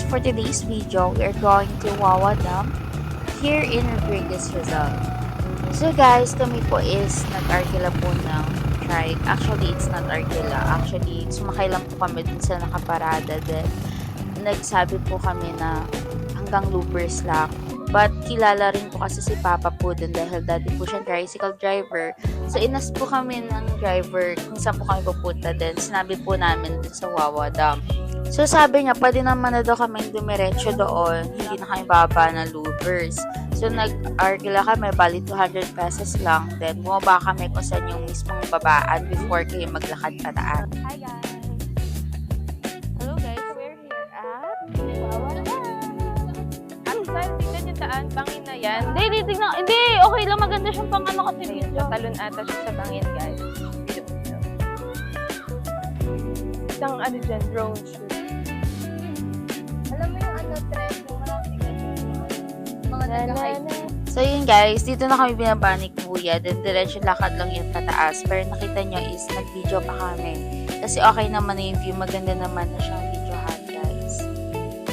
for today's video, we are going to Wawa Dam here in Rodriguez, Rizal. So guys, kami po is nag-Arkila po ng trike. Actually, it's not Arkila. Actually, sumakay lang po kami dun sa nakaparada. Then, nagsabi po kami na hanggang loopers lang. But, kilala rin po kasi si Papa po dun dahil dati po siyang tricycle driver. So, inas po kami ng driver kung saan po kami pupunta. Then, sinabi po namin dun sa Wawa Dam. So, sabi niya, pwede naman na daw kami dumiretso doon. Hindi na kami baba ng loopers. So, nag-Arkila kami, bali 200 pesos lang. Then, bumaba kami kung saan yung mismong babaan before kayo maglakad pataan. Hi guys! Hello guys, we're here at Wawa Dam. At saan, tignan yung daan, bangin na yan. Hindi, tignan. Hindi, okay lang. Maganda siyang pang ano kasi Ayun, video. talon ata siya sa bangin guys. Isang ano dyan, drone shoot. Alam mo yung ano, trend, yung mga nag-hike. So, yun guys, dito na kami binaba ni Kuya. Then, diretso lakad lang yung pataas. Pero nakita nyo is, nag-video pa kami. Kasi okay naman na yung view. Maganda naman na siyang videohan, guys.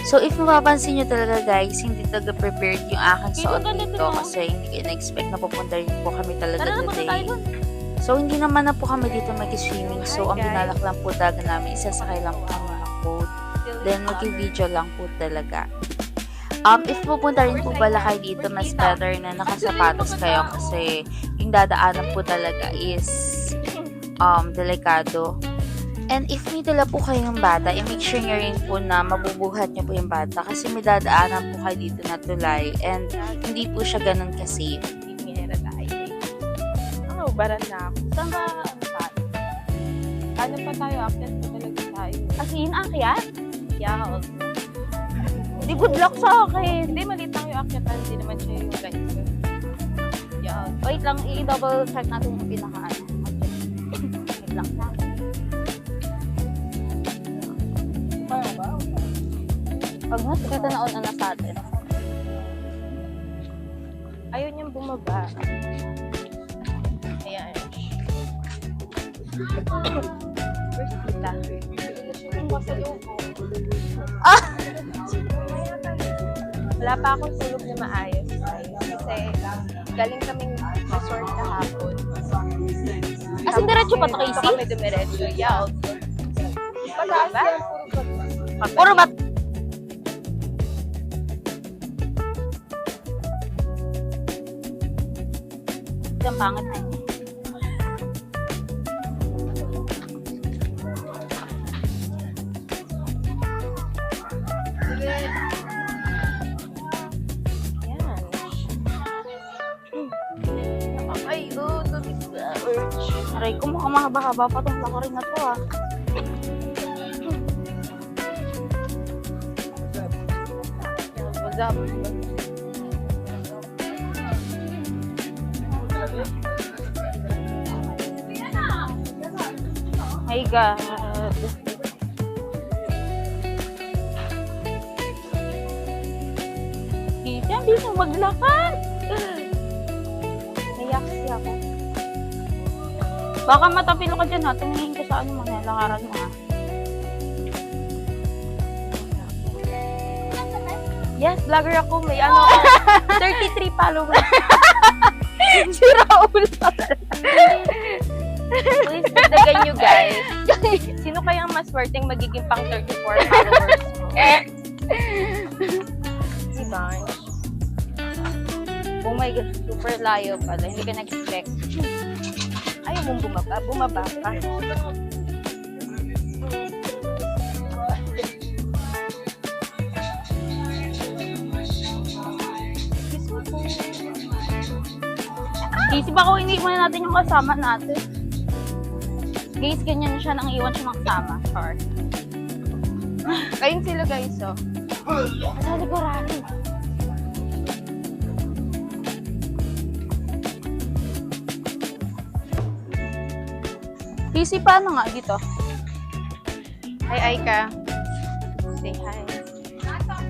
So, if mapapansin nyo talaga, guys, hindi talaga prepared yung aking suot dito. Kasi hindi ko in-expect na pupunta rin po kami talaga Tara na, punta tayo today. dun. So, hindi naman na po kami dito mag-swimming. So, ang Hi, guys. binalak lang po talaga namin, isasakay lang po kami ng boat. Then, mag-video lang po talaga. If pupunta rin po pala kayo dito, mas better na nakasapatos kayo kasi yung dadaanan po talaga is delikado. And if may dala po kayong bata, i-make sure nyo rin po na mabubuhat nyo po yung bata kasi may dadaanan po kayo dito na tulay and hindi po siya ganun ka-safe. Hindi nga tayo. Ano, baran na ako. Saan ba, ano pa? Ano pa tayo? Akit pa talaga tayo. As in, akyat? Yeah, Hindi, good luck sa akin. hindi, maliit lang yung akyatan. Hindi naman siya yung guys. Yeah. Wait lang, i-double check natin yung pinaka-ano. Wait lang. Pag mas kita na on na sa atin. Ayaw niyang bumaba. Ayan. First kita. Wala pa akong tulog na maayos. Kasi galing kaming resort kahapon. As in, diretso pa to, Dito Casey? kami dumiretso. Yeah. Pataas yan, Puro ba? Ang pangit na yun. Yan. Ay, tubig sa urge. Aray ko, mukhang mahaba-haba pa itong lakarin na to ah. What's up? My God. Kita, hindi mo maglakad. Naiyak kasi ako. Baka matapilo ka dyan ha. Tumingin ka sa ano mo na lakaran mo ha. Yes, vlogger ako. May ano ako. 33 followers. Si Raul. Please, dagdagan nyo guys. Sino kayang mas worthing magiging pang 34 followers mo? Si Banj. Oh my God, super layo pala. Hindi ka nag-expect. Ayaw mong bumaba. Bumaba ka. Isip ako, hindi muna natin yung kasama natin. Guys, ganyan siya nang iwan siya ng kasama. Char. Ayun sila guys, oh. Sa ligurado. Busy paano nga dito? Hi, Aika. Say hi.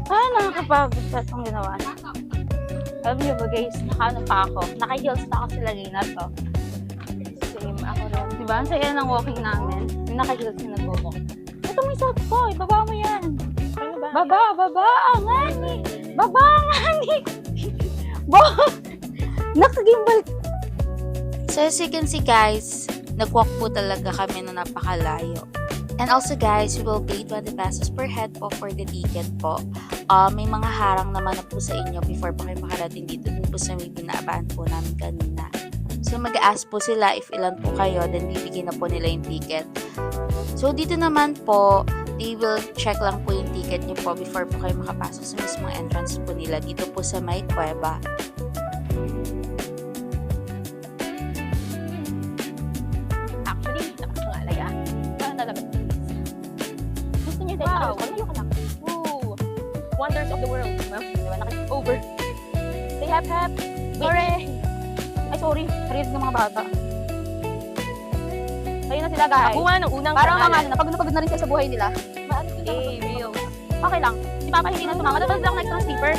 Nakakapagod sa itong ginawa. Alam niyo ba guys, nakaano pa ako. Naka-heels pa ako sa lagay na to. Same, ako rin. Diba? Ang saya ng walking namin. Yung naka-heels na nag-walk. Ito may suot ko. Ibaba mo yan. Ano ba? Baba, angani. Baba, angani. Bo, nakagimbal. So as you can see guys, nag-walk po talaga kami na napakalayo. And also guys, we will pay 20 pesos per head po for the ticket po. May mga harang naman na po sa inyo before po kayo makarating dito dun po sa may binabaan po namin kanina. So mag-ask po sila if ilan po kayo, then bibigyan na po nila yung ticket. So dito naman po, they will check lang po yung ticket niyo po before po kayo makapasok sa mismong entrance po nila dito po sa may kuweba. Actually, nakakalaga. Parang nalabas. Gusto niyo din. Wow. Ayaw ka lang. Woo! Wonders of the world. Diba? Over. Say hap. Sorry. Ay, sorry. Reels ng mga bata. Ayun na sila, guys. Nakuha ng unang Parang mga pangalan. napagod na pagod na rin sila sa buhay nila. Eh, real. Okay lang. Si Papa hindi na tumama. Tatawag lang next ng sleeper.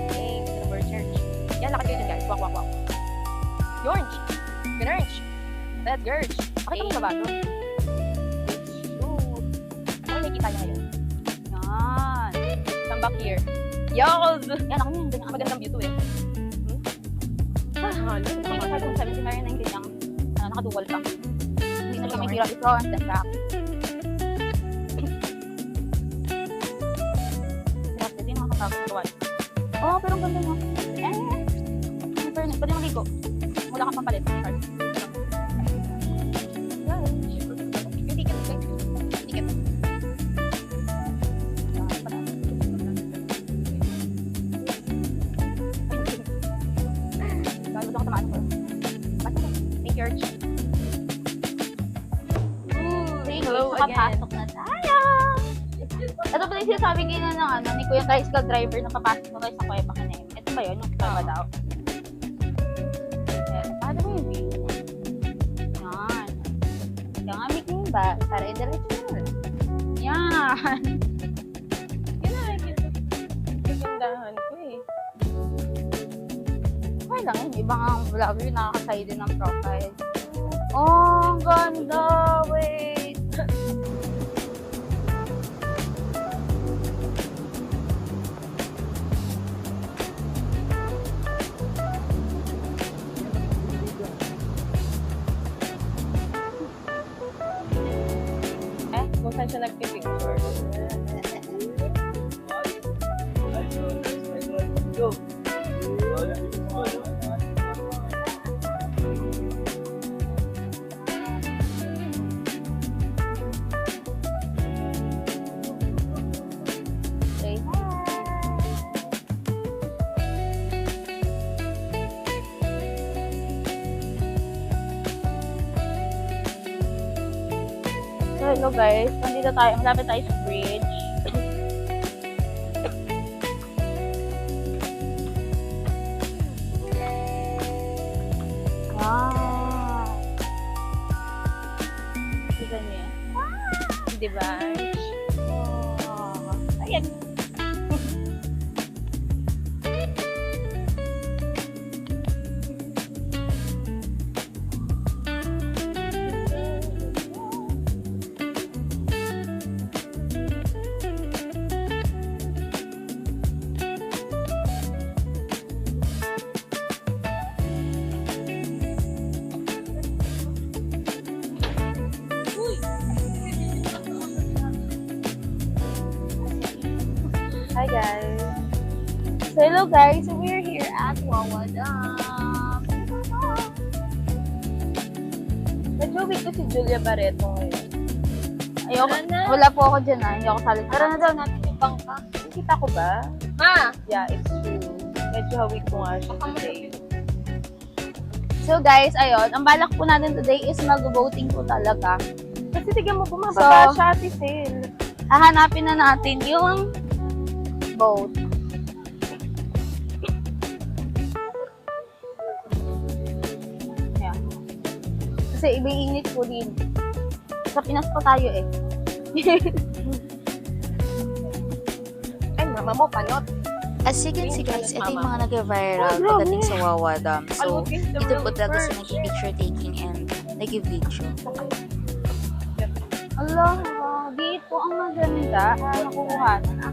Thanks, Silver Church. Yan, lakad kayo dyan, guys. Walk. Yorge! Ganurge! That's Gurge! Pakita mo yung baba doon. Ano nakikita niya ngayon? Yan. Come back here. Yos! Yan, ako yun. Ganyan. Magandang view to eh. Kasi yung 2017 na rin na yung ganyang nakaduwal pa. Hindi na siya may tira ito. Step back. Hindi nakakapagod na tuwal. Oo, pero ang ganda nyo. Pwede maligo. Wala kang pampalit. Yung ticket. Ticket. Gano'n ako tamaan ko. Thank you, George. Hello again. Nakapasok na tayo. Ito pala yung sinasabi ngayon ni Kuya Tricycle Driver na papasok na tayo sa Kuweba kanina. Ito ba yun? Yung Kuweba daw. Paano mo yung view? Yan. Ikaw nga making ba? Para i-diretso na. Yan. Yun na, kagandahan ko eh. Okay lang yun. Ibang ang vlogger yung nakakasay din ng profile. Oh, ang ganda. Wait. Kung saan siya nagpipicture. Say So, hello guys. Nandito tayo. Malapit tayo sa bridge. Wow. Kita niyo yan? Diba? Oh. Ayan. Hi guys. So hello guys, so we're here at Wawa Dam. Nag-joke ko si Julia Barreto ngayon. Ayoko, Tara na. wala po ako dyan Hindi ako salit. Tara na daw natin yung bangka. Nakita ko ba? Ma! Yeah, it's true. Medyo hawig ko nga siya today. So guys, ayun, ang balak po natin today is mag-voting po talaga. Kasi tignan mo, bumababa So, siya, Ate Sil. Hahanapin na natin yung vote. Ayan. Kasi iba-init po din. Sa Pinas pa tayo eh. Ay, mama mo, panot. As you can see guys, ito yung mga nag-viral pagdating sa Wawa Dam. So, dito po talaga sa nag-picture taking and nag-video. Allah, wow. Dito ang maganda. Nakukuha na.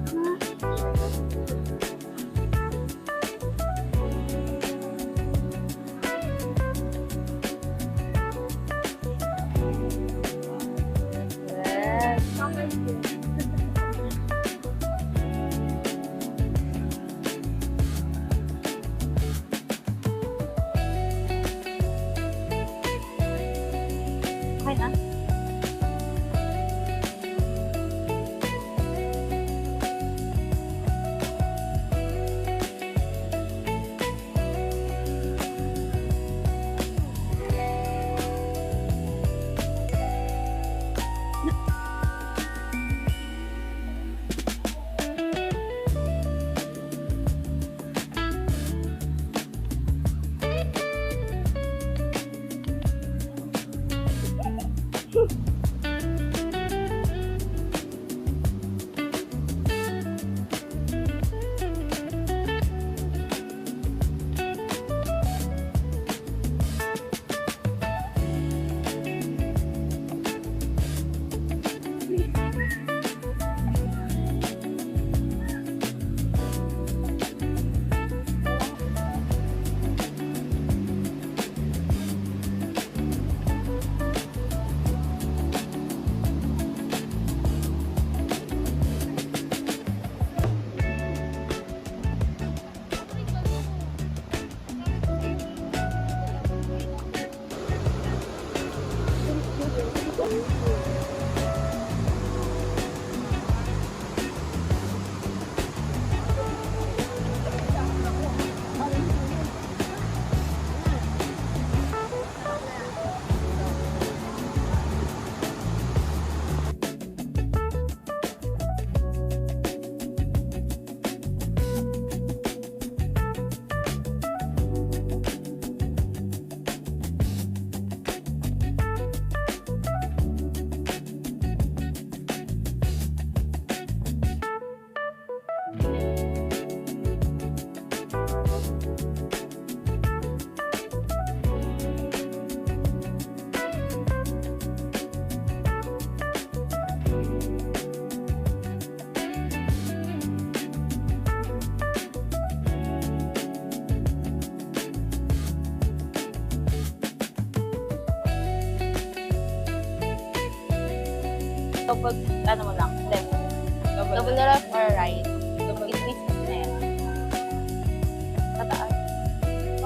Okay na. Double, ano mo lang, left. Double left or right? Double left. Na yan. Pataas.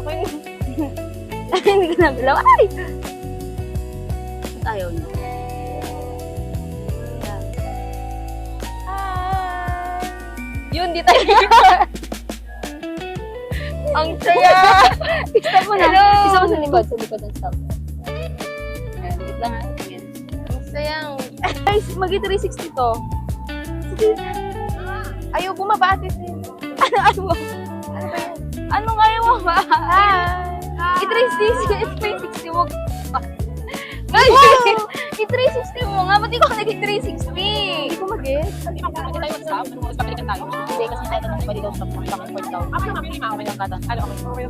Okay. Hindi ko nagalaw. Ay! Ba't ayaw niyo? Yan. Hi! Yun, di tayo. Ang saya! Isa mo na. Hello! Isa mo sa likod. Sa likod ng stop. Ayan, wait lang ha. Ayan. Ang sayang. Guys, magi-360 to. Ayaw bumaba ate sis. Ano mo? Ano kaya mo ba? Hi! I-360 mo. Ay! I-360 mo nga. Ba't di ko nag-360? Hindi ko mag-get. Hindi tayo stop. Mas papilikan tayo. Hindi, kasi tayo tanong ba dito stop ng bakit port daw. Ako naman, hindi mamay ang katan. Ano, okay.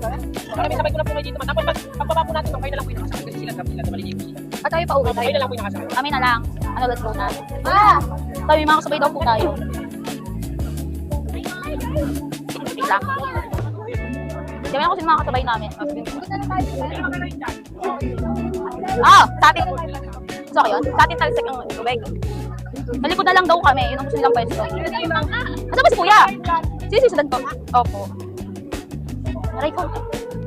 Kami sabay ko na po kayo dito. Tapos pagbaba po natin, kayo na lang po yung nakasakay kasi sila maliliit. At tayo pa uwi. Kayo na lang po yung nakasakay. Kami na lang. Ano, let's go na. Tayo may mga kasabay daw po tayo. Wait lang. Sabi ako sa mga kasabay namin. Sa atin. Gusto ko yun? Sa atin talsik ang tubig. Nalikod na lang daw kami. Yun ang gusto nilang pwesto. Asa ba si kuya? Sino susundan ko? Opo. Aray ko.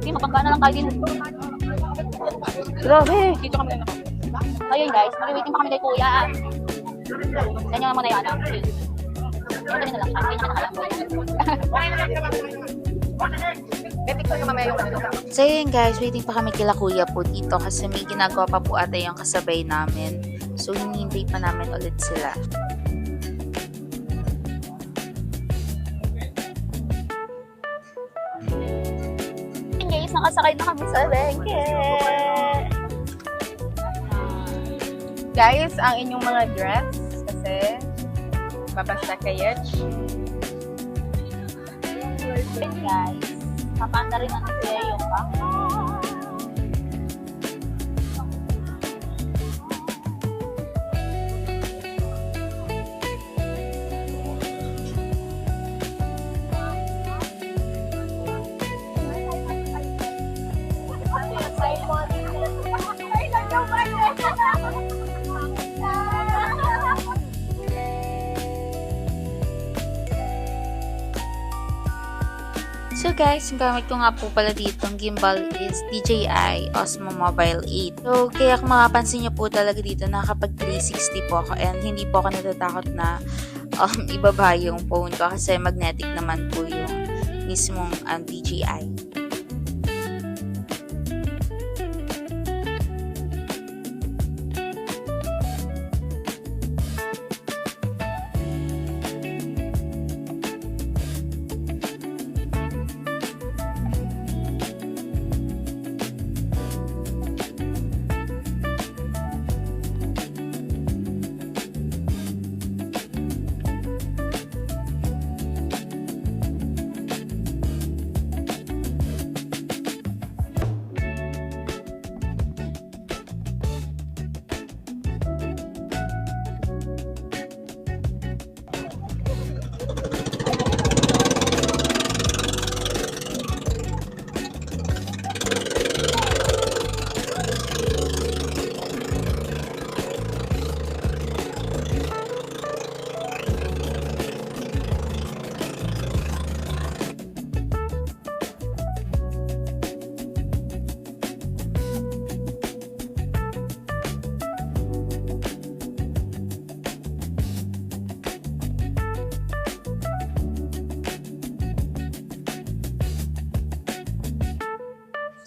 Hindi, mapanggaan na lang tayo din. Grabe. Dito kami lang. Ayun guys, mag-waiting pa kami kay kuya. Ganyan mo na yun. Ganyan na lang siya. Ganyan na nakalang. May picture ka mamaya yung ano. So yun guys, waiting pa kami kila kuya po dito kasi may ginagawa pa po ata yung kasabay namin. So hinihintay pa namin ulit sila. Guys, nakasakay na kami sa bengke. Guys, ang inyong mga dress kasi babasa kayo. Guys, kapanda rin ang kuya yung bang. So guys, yung gamit ko nga po pala dito, ang gimbal is DJI Osmo Mobile 8. So kaya kung makapansin nyo po talaga dito, nakakapag 360 po ako and hindi po ako natatakot na ibaba yung phone ko kasi magnetic naman po yung mismong DJI.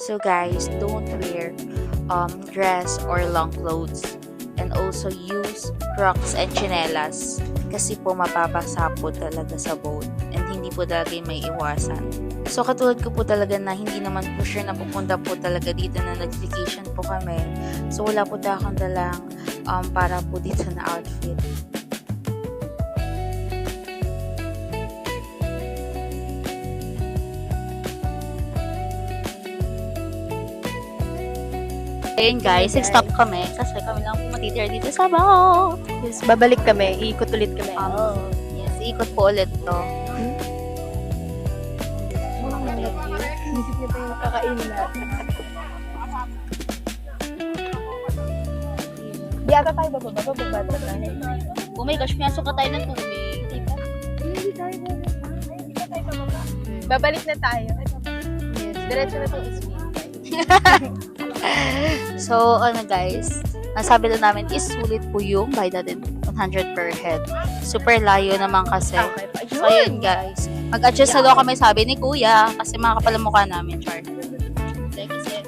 So guys, don't wear dress or long clothes and also use Crocs and chinelas kasi po mababasa po talaga sa boat and hindi po talaga yung may iwasan. So katulad ko po talaga na hindi naman po sure na pupunta po talaga dito na nag-vacation po kami. So wala po talaga akong dalang para po dito na outfit. Ayun guys, stop kami kasi kami lang po matitira dito sa boat. Yes, babalik kami. Iikot ulit kami. Yes, ikot po ulit to. Isip niyo pa yung kakainin natin. Di ata tayo bababa tayo. Oh my gosh, pinasok ka tayo ng tubig. Hindi tayo bababa. Babalik na tayo. Yes, diretso na itong ismi. So, ano guys, nasabi na namin is sulit po yung bayad natin 100 per head. Super layo naman kasi. Okay pa. So, ayun guys. Mag-adjust na daw kami sabi ni Kuya kasi mga kapal ang mukha namin, Char. Kasi,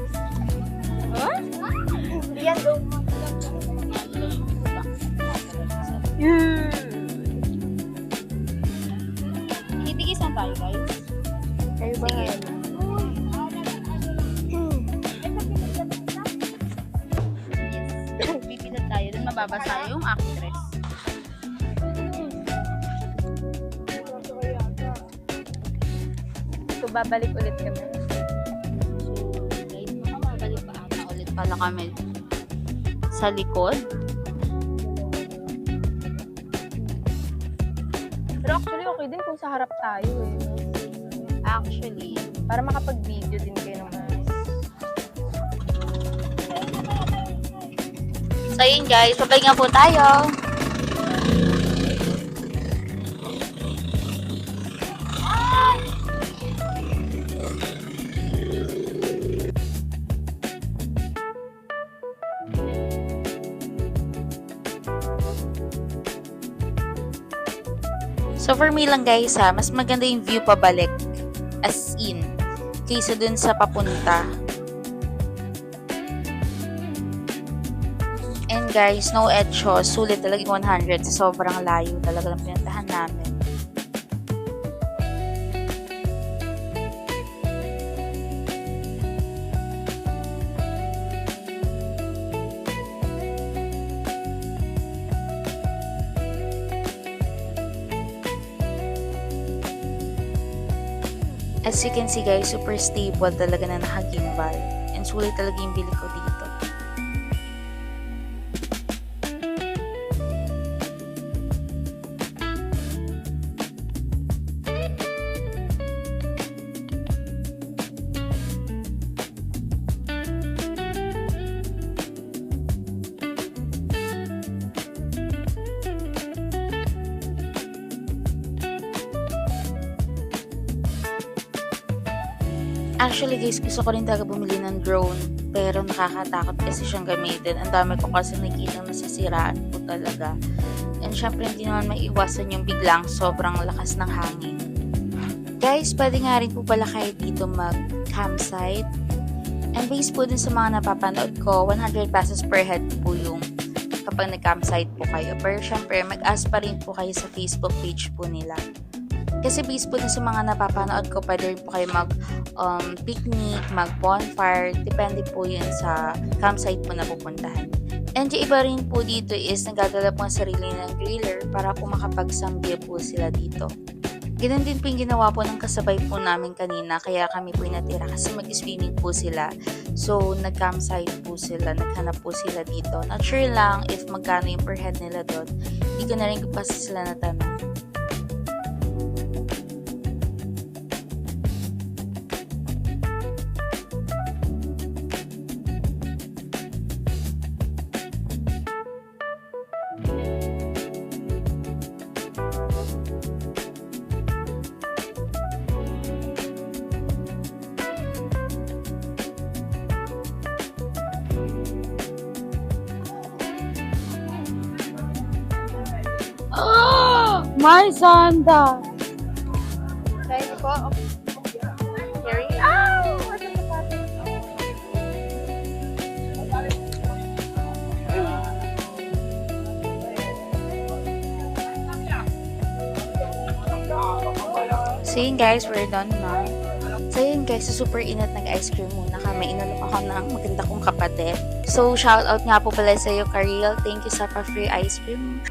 Yan, go. Itigis na tayo guys. Kayo ba? Sige. Pipilad tayo, dun mababasa yung aking dress. So, babalik ulit kami. so guys, makababalik pa ata ulit pala kami sa likod. Pero actually, okay din kung sa harap tayo eh. Actually, Para makapag-video din kayo naman. so yun guys, babalik nga po tayo. So for me lang guys ha, mas maganda yung view pabalik as in kaysa dun sa papunta. And guys, no echo, sulit talaga yung 100 sa sobrang layo talaga ng pinuntahan namin. As you can see guys, super stable talaga na nakagimbal. And sulit talaga yung bili ko dito. Actually guys, gusto ko rin talaga bumili ng drone. Pero nakakatakot kasi siyang gamitin. Ang dami ko kasi nakikita nasisiraan po talaga. And syempre hindi naman maiwasan yung biglang sobrang lakas ng hangin. Guys, pwede nga rin po pala kayo dito mag-campsite. And based po dun sa mga napapanood ko, 100 pesos per head po yung kapag nag-campsite po kayo. Pero syempre, mag-ask pa rin po kayo sa Facebook page po nila. Kasi based po dun sa mga napapanood ko, pwede rin po kayo mag-picnic, mag-bonfire. Depende po yun sa campsite po na pupuntahan. And yung iba rin po dito is nagdadala po ang sarili ng griller para po makapag-sambia po sila dito. Ganun din po yung ginawa po ng kasabay po namin kanina, kaya kami po natira kasi mag-swimming po sila. So, nag-campsite po sila, naghanap po sila dito. Not sure lang if magkano yung per head nila doon. Hindi ko na rin kasi sila natanong. My Santa! Guys po. Scary. Ow! What's the sapatos? So yun guys, we're done na. So yun guys, so super inat nag-ice cream muna kami. Inulok ako ng maganda kong kapatid. So shout out nga po pala sa iyo, Karil. Thank you sa pa-free ice cream.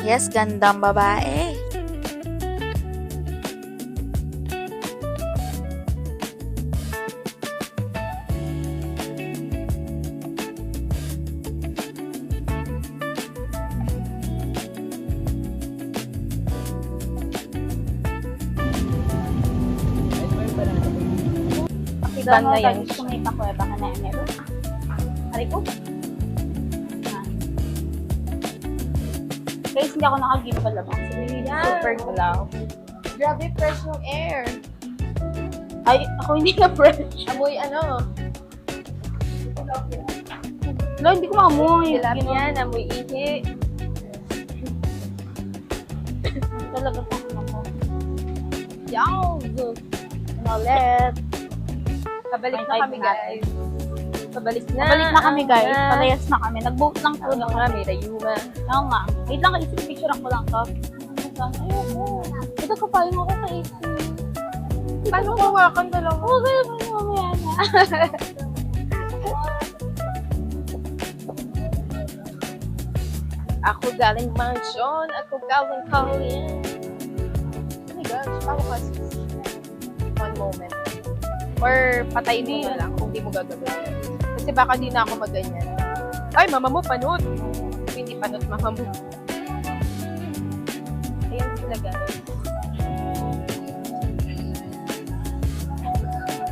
Yes, gandang babae. Iban na yan. Sumita ko, baka na emero. Ari ko? Guys, hindi ako nakagimbal lang. Super galaw. Grabe, fresh yung air. Ay, ako hindi na fresh. Amoy ano? Wala, hindi ko maamoy. Tilapia, amoy ihi. Talaga pa ako. Yowz! Ulit. Pabalik na High kami, five natin. guys. Pabalik na. Balik na kami, guys. Palayas na kami. Nag-vote lang po Ano na nga, kami. may rayuma. Oo nga. Wait lang, picture ko lang to. Ayoko. Ito ko pa yung ako sa isip. Paano kawakan dalawa? Oo, gano'n mo yung mamaya na. Ako galing mansion. Ako galing Korean. Oh my gosh, ako kasi. One moment. Or patayin mo na lang kung di mo gagawin. Kasi baka di na ako maganyan. Ay, mama mo, panot. Hindi panot, mama mo. Ayan sila, guys.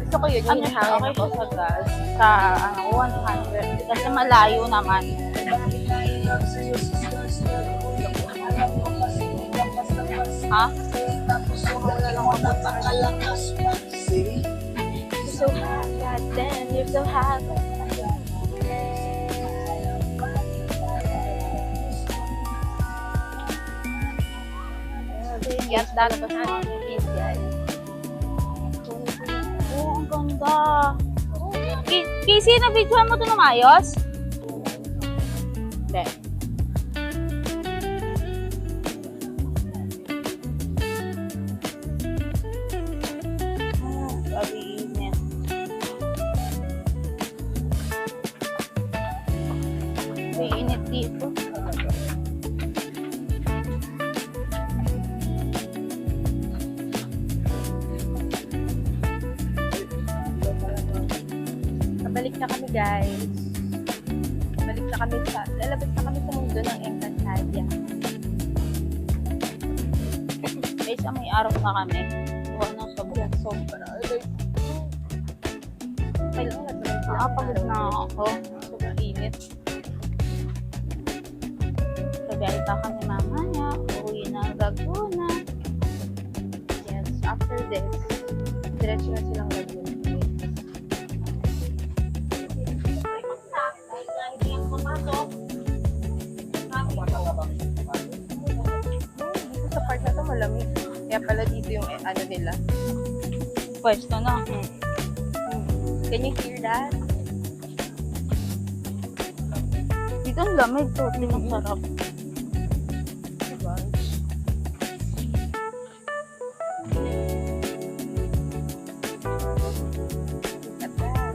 Gusto ko yun, yung hinahangin okay ako. sa gas? Sa 100. Kasi malayo naman. Ha? So hot, God damn, you're so hot. Get that of the guys. Oo, ang ganda. Casey, na-videoan mo ito na maayos? Hindi. Sabi init. May init dito. Balik na kami, guys. Balik na kami lalabas na kami sa mundo ng Encantadia. Guys, may araw na kami. Buwan ng sabon. So, para okay lang. Nakapagod na ako. Sobrang init. Kagaya pa kami mamaya. Uuwi na Laguna. Yes, after this, diretso na silang Laguna. Dito sa part na to malamig. Kaya pala dito yung ano nila. Pwesto na. Can you hear that? Dito ang lamig. Totally ang sarap. Diba? Look at that.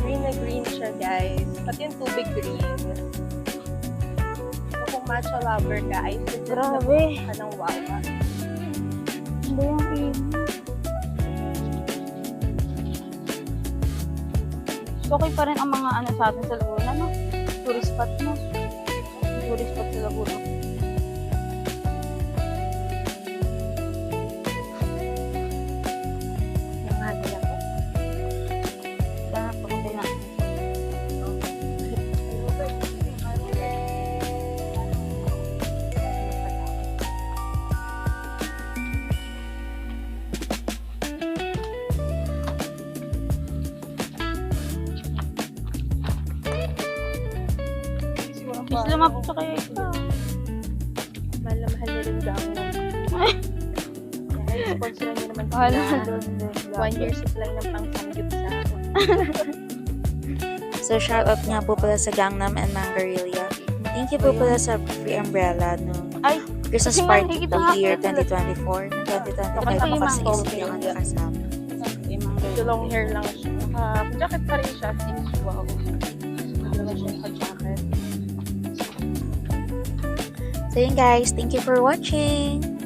Green na green siya, guys. Pati yung tubig green. So, kung matcha lover ka, ay suggest na Grabe. pumunta ka ng Wawa. Hindi yung init. Okay pa rin ang mga ano sa atin sa Laguna, no? Tourist spot, no? Tourist spot sa Laguna. Yung ano lang ko. Kaya pakundi na. Is lumapit sa kayo ikaw. Mahal na mahal nila yung Gangnam. Kaya sponsor nyo naman Mahal sila. na doon. 1 year supply ng pang-sangyup sa So, shoutout nga po pala sa Gangnam and Mangarilya. Thank you po pala sa free umbrella nung Ay, Christmas kasi nga, party nakikita po nga year po sila. 2024. 2025 Kasi po yung kasi mga is yung nakasama. So, long hair lang siya. Naka-jacket pa rin siya since wow. Hindi naman siya naka-jacket. So yun guys, thank you for watching!